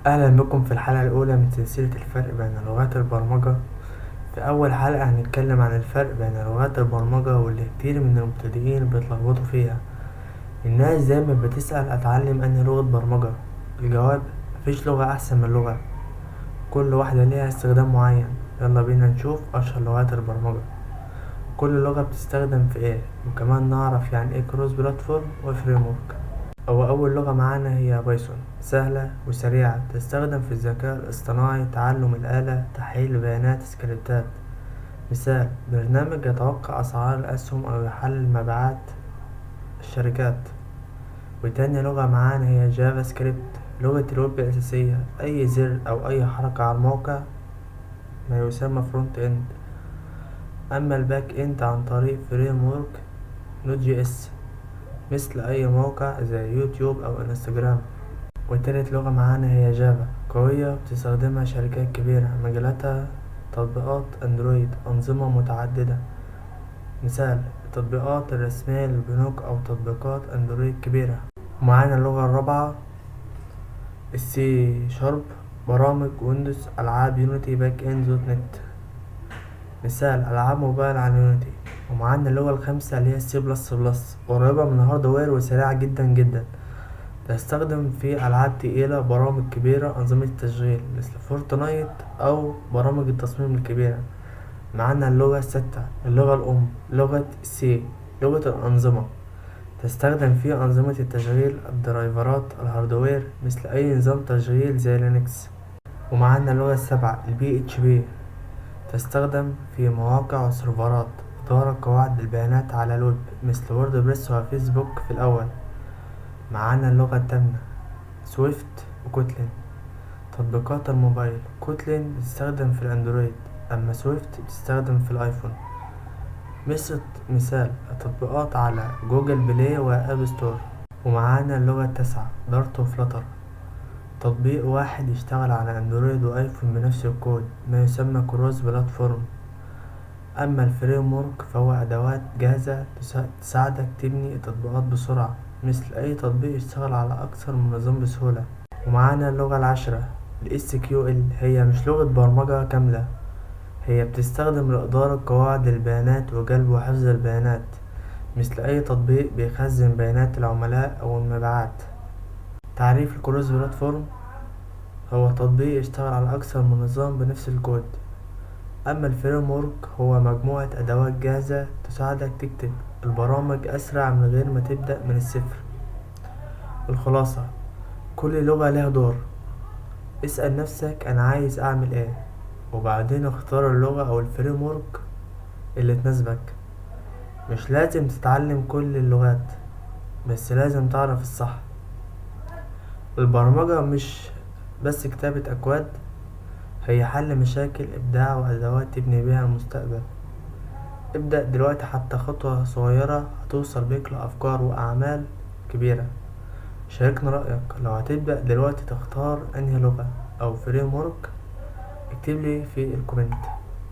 أهلا بكم في الحلقة الأولى من سلسلة الفرق بين لغات البرمجة. في أول حلقة هنتكلم عن الفرق بين لغات البرمجة واللي كتير من المبتدئين بيتلخبطوا فيها. الناس دايما بتسأل أتعلم أنهي لغة برمجة. الجواب: مفيش لغة أحسن من لغة، كل واحدة ليها استخدام معين. يلا بينا نشوف أشهر لغات البرمجة، كل لغة بتستخدم في ايه، وكمان نعرف يعني ايه كروس بلاتفورم وفريم ورك. أول لغة معانا هي بايثون، سهلة وسريعة، تستخدم في الذكاء الاصطناعي، تعلم الآلة، تحليل البيانات، سكريبتات. مثال: برنامج يتوقع أسعار الأسهم أو يحلل مبيعات الشركات. وتاني لغة معانا هي جافا سكريبت، لغة الويب الأساسية، أي زر أو أي حركة على الموقع ما يسمى فرونت إند. أما الباك إند عن طريق فريم ورك نوت جي اس، مثل أي موقع زي يوتيوب أو انستجرام. وتالت لغة معانا هي جافا، قوية بتستخدمها شركات كبيرة، مجالاتها تطبيقات اندرويد، أنظمة متعددة. مثال: التطبيقات الرسمية للبنوك أو تطبيقات اندرويد كبيرة. ومعانا اللغة الرابعة السي شارب، برامج ويندوز، ألعاب يونيتي، باك اند دوت نت. مثال: ألعاب موبايل على يونيتي. ومعانا اللغة الخامسة اللي هي السي بلس بلس، قريبة من الهاردوير وسريعة جدا جدا، تستخدم في ألعاب تقيلة، برامج كبيرة، أنظمة التشغيل مثل فورتنايت أو برامج التصميم الكبيرة. معانا اللغة الستة، اللغة الأم، لغة سي، لغة الأنظمة، تستخدم في أنظمة التشغيل، الدرايفرات، الهاردوير، مثل أي نظام تشغيل زي لينكس. ومعانا اللغة السابعة البي اتش بي، تستخدم في مواقع وسيرفرات، إدارة قواعد البيانات على الويب مثل ووردبريس وفيسبوك في الأول. معانا اللغة التامنة سويفت وكوتلين، تطبيقات الموبايل، كوتلين بتستخدم في الاندرويد، اما سويفت بتستخدم في الايفون. مثال: التطبيقات على جوجل بلاي واب ستور. ومعانا اللغة التاسعة دارت وفلاتر، تطبيق واحد يشتغل على اندرويد وايفون بنفس الكود، ما يسمى كروس بلاتفورم. اما الفريم ورك فهو ادوات جاهزة تساعدك تبني تطبيقات بسرعة، مثل اي تطبيق يشتغل على اكثر من نظام بسهولة. ومعانا اللغة العاشرة ال SQL، هي مش لغة برمجة كاملة، هي بتستخدم لإدارة قواعد البيانات وجلب وحفظ البيانات، مثل أي تطبيق بيخزن بيانات العملاء أو المبيعات. تعريف الكروس بلاتفورم: هو تطبيق يشتغل على أكثر من نظام بنفس الكود. أما الفريم ورك هو مجموعة أدوات جاهزة تساعدك تكتب البرامج أسرع من غير ما تبدأ من الصفر. الخلاصة: كل لغة لها دور، اسأل نفسك أنا عايز أعمل إيه، وبعدين اختار اللغة أو الفريم ورك اللي تناسبك. مش لازم تتعلم كل اللغات، بس لازم تعرف الصح. البرمجة مش بس كتابة أكواد، هي حل مشاكل، إبداع، وأدوات تبني بيها المستقبل. ابدأ دلوقتي، حتى خطوة صغيرة هتوصل بيك لأفكار وأعمال كبيرة. شاركنا رأيك، لو هتبدأ دلوقتي تختار أنهي لغة أو فريم ورك، اكتبلي في الكومنت.